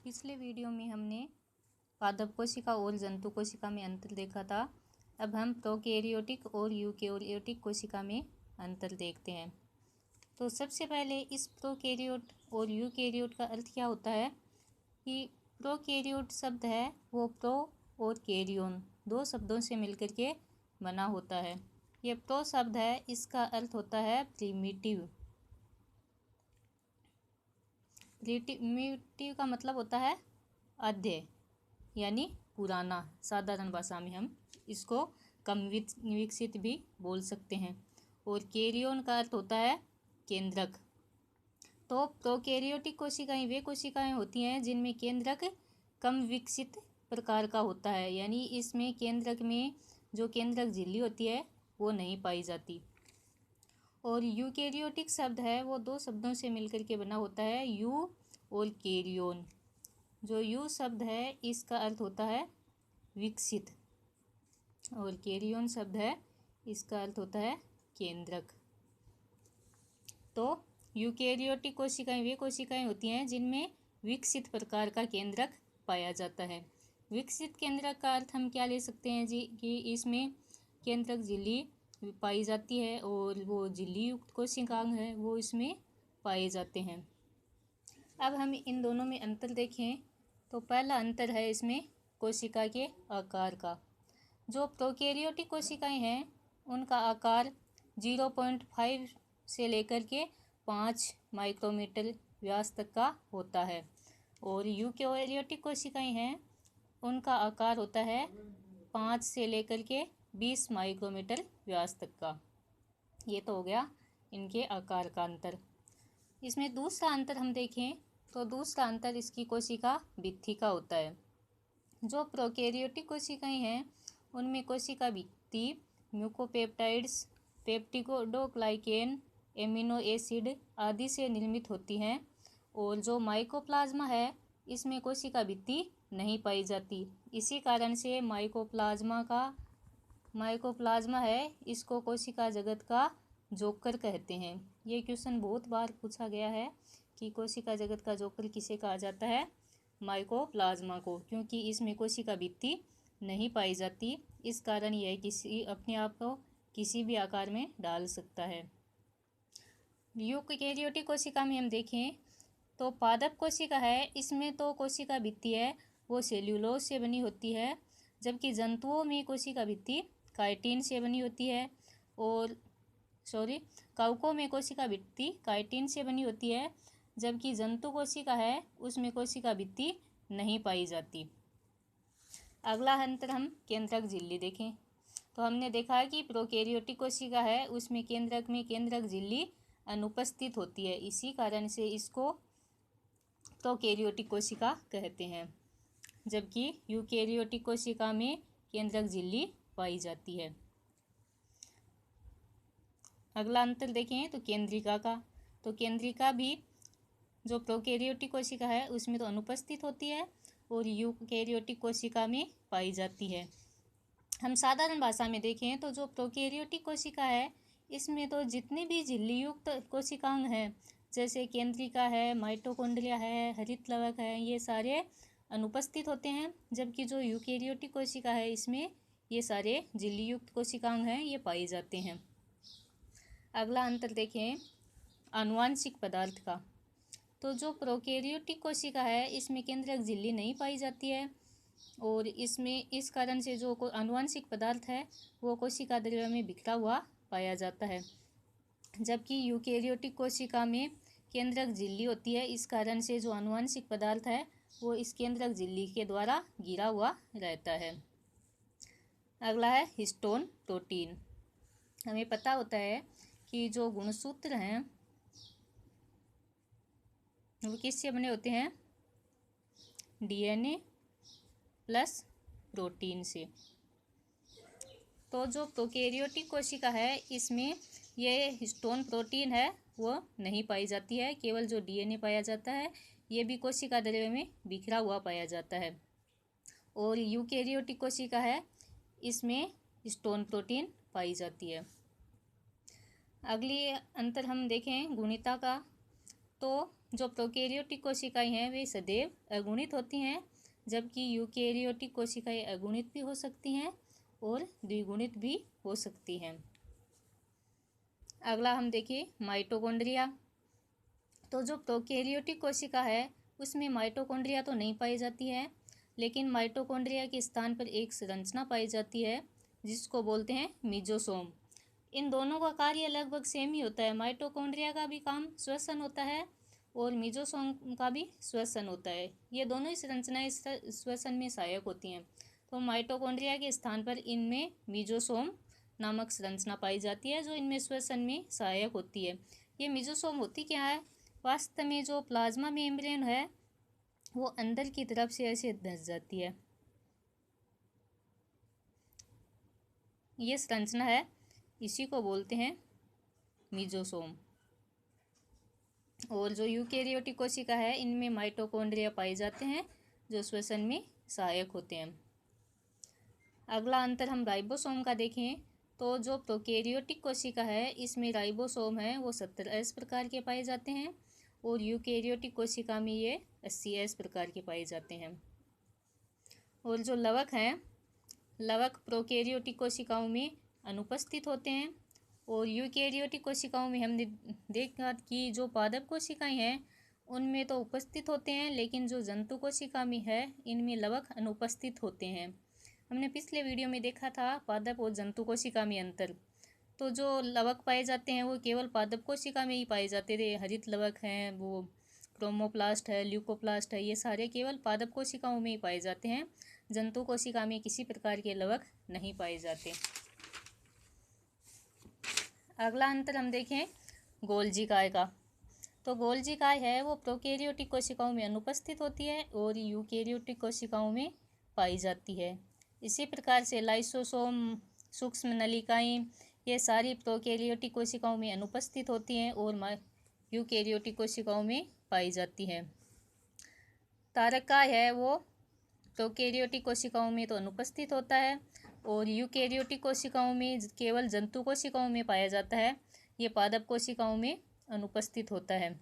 पिछले वीडियो में हमने पादप कोशिका और जंतु कोशिका में अंतर देखा था। अब हम प्रोकैरियोटिक और यूकैरियोटिक कोशिका में अंतर देखते हैं। तो सबसे पहले इस प्रोकैरियोट और यूकैरियोट का अर्थ क्या होता है कि प्रोकैरियोट शब्द है वो प्रो और कैरियोन दो शब्दों से मिलकर के बना होता है। ये प्रो शब्द है, इसका अर्थ होता है प्रिमिटिव। प्रिमिटिव का मतलब होता है आद्य यानी पुराना। साधारण भाषा में हम इसको कम विकसित भी बोल सकते हैं। और कैरियोन का अर्थ होता है केंद्रक। तो प्रोकैरियोटिक कोशिकाएं वे कोशिकाएं होती हैं जिनमें केंद्रक कम विकसित प्रकार का होता है, यानी इसमें केंद्रक में जो केंद्रक झिल्ली होती है वो नहीं पाई जाती। और यूकैरियोटिक शब्द है वो दो शब्दों से मिलकर के बना होता है, यू और कैरियोन। जो यू शब्द है इसका अर्थ होता है विकसित और कैरियोन शब्द है इसका अर्थ होता है केंद्रक। तो यूकैरियोटिक कोशिकाएं वे कोशिकाएं होती हैं जिनमें विकसित प्रकार का केंद्रक पाया जाता है। विकसित केंद्रक का अर्थ हम क्या ले सकते हैं जी कि इसमें केंद्रक झिल्ली पाई जाती है और वो झिल्ली युक्त कोशिकांग है वो इसमें पाए जाते हैं। अब हम इन दोनों में अंतर देखें तो पहला अंतर है इसमें कोशिका के आकार का। जो प्रोकैरियोटिक कोशिकाएं हैं उनका आकार 0.5 से लेकर के 5 माइक्रोमीटर व्यास तक का होता है। और यूकैरियोटिक कोशिकाएं हैं उनका आकार होता है 5 से लेकर के 20 माइक्रोमीटर व्यास तक का। ये तो हो गया इनके आकार का अंतर। इसमें दूसरा अंतर हम देखें तो दूसरा अंतर इसकी कोशिका भित्ति का होता है। जो प्रोकैरियोटिक कोशिकाएं हैं उनमें कोशिका भित्ति म्यूकोपेप्टाइड्स, पेप्टिडोग्लाइकेन, एमिनो एसिड आदि से निर्मित होती हैं। और जो माइकोप्लाज्मा है इसमें कोशिका भित्ति नहीं पाई जाती। इसी कारण से माइकोप्लाज्मा है इसको कोशिका जगत का जोकर कहते हैं। ये क्वेश्चन बहुत बार पूछा गया है कि कोशिका जगत का जोकर किसे कहा जाता है, माइकोप्लाज्मा को, क्योंकि इसमें कोशिका भित्ति नहीं पाई जाती। इस कारण यह अपने आप को किसी भी आकार में डाल सकता है। यूकैरियोटिक कोशिका में हम देखें तो पादप कोशिका है इसमें तो कोशिका भित्ति है वो सेल्यूलोज से बनी होती है, जबकि जंतुओं में कोशिका भित्ति काइटिन से बनी होती है। और कवकों में कोशिका भित्ति काइटिन से बनी होती है, जबकि जंतु कोशिका है उसमें कोशिका भित्ति नहीं पाई जाती। अगला अंतर हम केंद्रक झिल्ली देखें तो हमने देखा है कि प्रोकैरियोटिक कोशिका है उसमें केंद्रक में केंद्रक झिल्ली अनुपस्थित होती है। इसी कारण से इसको प्रोकैरियोटिक कोशिका कहते हैं, जबकि यूकैरियोटिक कोशिका में केंद्रक झिल्ली पाई जाती है। अगला अंतर देखें तो केंद्रिका का। तो केंद्रिका भी जो प्रोकैरियोटिक कोशिका है उसमें तो अनुपस्थित होती है और यूकैरियोटिक कोशिका में पाई जाती है। हम साधारण भाषा में देखें तो जो प्रोकैरियोटिक कोशिका है इसमें तो जितनी भी झिल्ली युक्त कोशिकांग हैं जैसे केंद्रिका है, माइटोकॉन्ड्रिया है, हरित लवक है, ये सारे अनुपस्थित होते हैं, जबकि जो यूकैरियोटिक कोशिका है इसमें ये सारे झिल्ली युक्त कोशिकांग हैं ये पाए जाते हैं। अगला अंतर देखें आनुवांशिक पदार्थ का। तो जो प्रोकैरियोटिक कोशिका है इसमें केंद्रक झिल्ली नहीं पाई जाती है और इसमें इस कारण से जो आनुवांशिक पदार्थ है वो कोशिका द्रव्य में बिखरा हुआ पाया जाता है, जबकि यूकैरियोटिक कोशिका में केंद्रक झिल्ली होती है। इस कारण से जो आनुवांशिक पदार्थ है वो इस केंद्रक झिल्ली के द्वारा घिरा हुआ रहता है। अगला है हिस्टोन प्रोटीन। हमें पता होता है कि जो गुणसूत्र हैं वो किससे बने होते हैं, डीएनए प्लस प्रोटीन से। तो जो प्रोकैरियोटिक कोशिका है इसमें ये हिस्टोन प्रोटीन है वो नहीं पाई जाती है, केवल जो डीएनए पाया जाता है ये भी कोशिका द्रव्य में बिखरा हुआ पाया जाता है। और यूकैरियोटिक कोशिका है इसमें हिस्टोन प्रोटीन पाई जाती है। अगली अंतर हम देखें गुणिता का। तो जो प्रोकैरियोटिक कोशिकाएं हैं वे सदैव अगुणित होती हैं, जबकि यूकैरियोटिक कोशिकाएं अगुणित भी हो सकती हैं और द्विगुणित भी हो सकती हैं। अगला हम देखिए माइटोकॉन्ड्रिया। तो जो प्रोकैरियोटिक कोशिका है उसमें माइटोकॉन्ड्रिया तो नहीं पाई जाती है, लेकिन माइटोकॉन्ड्रिया के स्थान पर एक संरचना पाई जाती है जिसको बोलते हैं मीजोसोम। इन दोनों का कार्य लगभग सेम ही होता है। माइटोकॉन्ड्रिया का भी काम श्वसन होता है और मीजोसोम का भी श्वसन होता है। ये दोनों ही संरचनाएं श्वसन में सहायक होती हैं। तो माइटोकॉन्ड्रिया के स्थान पर इनमें मीजोसोम नामक संरचना पाई जाती है जो इनमें श्वसन में सहायक होती है। ये मीजोसोम होती क्या है? वास्तव में जो प्लाज्मा मेम्ब्रेन है वो अंदर की तरफ से ऐसे धंस जाती है। ये संरचना है, इसी को बोलते हैं मीजोसोम। और जो यूकैरियोटिक कोशिका है इनमें माइटोकॉन्ड्रिया पाए जाते हैं जो श्वसन में सहायक होते हैं। अगला अंतर हम राइबोसोम का देखें तो जो प्रोकैरियोटिक कोशिका है इसमें राइबोसोम है वो 70S प्रकार के पाए जाते हैं और यूकैरियोटिक कोशिका में ये 80S प्रकार के पाए जाते हैं। और जो लवक हैं, लवक प्रोकैरियोटिक कोशिकाओं में अनुपस्थित होते हैं और यूकैरियोटिक कोशिकाओं में हमने देखा कि जो पादप कोशिकाएं हैं उनमें तो उपस्थित होते हैं, लेकिन जो जंतु कोशिका में है इनमें लवक अनुपस्थित होते हैं। हमने पिछले वीडियो में देखा था पादप और जंतु कोशिका में अंतर। तो जो लवक पाए जाते हैं वो केवल पादप कोशिका में ही पाए जाते थे। हरित लवक हैं, वो क्रोमोप्लास्ट है, ल्यूकोप्लास्ट है, ये सारे केवल पादप कोशिकाओं में ही पाए जाते हैं। जंतु कोशिका में किसी प्रकार के लवक नहीं पाए जाते। अगला अंतर हम देखें गोल्जी काय का। तो गोल्जी काय है वो प्रोकैरियोटिक कोशिकाओं में अनुपस्थित होती है और यूकैरियोटिक कोशिकाओं में पाई जाती है। इसी प्रकार से लाइसोसोम, सूक्ष्म नलिकाएं, ये सारी प्रोकैरियोटिक कोशिकाओं में अनुपस्थित होती हैं और यूकैरियोटिक कोशिकाओं में पाई जाती है। तारक काय है वो प्रोकैरियोटिक कोशिकाओं में तो अनुपस्थित होता है और यूकैरियोटिक कोशिकाओं में केवल जंतु कोशिकाओं में पाया जाता है। ये पादप कोशिकाओं में अनुपस्थित होता है।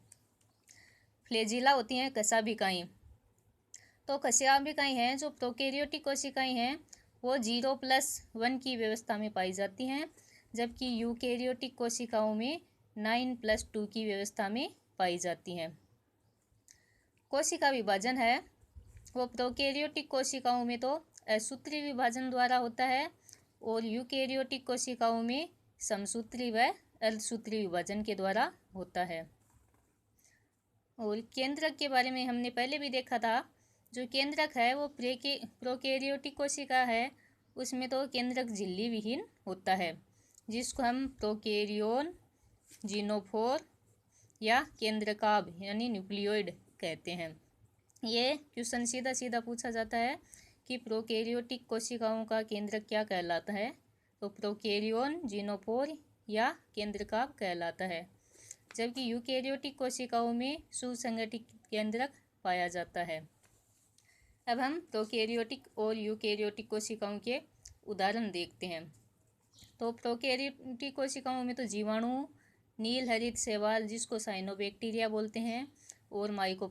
फ्लैजिला होती हैं कशाभिकाएं। तो कशाभिकाएं हैं जो प्रोकैरियोटिक कोशिकाएं हैं वो 0+1 की व्यवस्था में पाई जाती हैं, जबकि यूकैरियोटिक कोशिकाओं में 9+2 की व्यवस्था में पाई जाती हैं। कोशिका विभाजन है वो प्रोकैरियोटिक कोशिकाओं में तो असूत्री विभाजन द्वारा होता है और यूकैरियोटिक कोशिकाओं में समसूत्री व अर्धसूत्री विभाजन के द्वारा होता है। और केंद्रक के बारे में हमने पहले भी देखा था। जो केंद्रक है वो प्रोकैरियोटिक कोशिका है उसमें तो केंद्रक झिल्ली विहीन होता है, जिसको हम प्रोकैरियोन, जीनोफोर या केंद्रकाभ यानी न्यूक्लियोइड कहते हैं। ये क्वेश्चन सीधा सीधा पूछा जाता है कि प्रोकैरियोटिक कोशिकाओं का केंद्रक क्या कहलाता है, तो प्रोकैरियोन, जीनोफोर या केंद्रकाभ कहलाता है, जबकि यूकैरियोटिक कोशिकाओं में सुसंगठित केंद्रक पाया जाता है। अब हम प्रोकैरियोटिक और यूकैरियोटिक कोशिकाओं के उदाहरण देखते हैं। तो प्रोकैरियोटिक कोशिकाओं में तो जीवाणु, नील हरित शैवाल जिसको साइनोबैक्टीरिया बोलते हैं और माइकोप्लाज्मा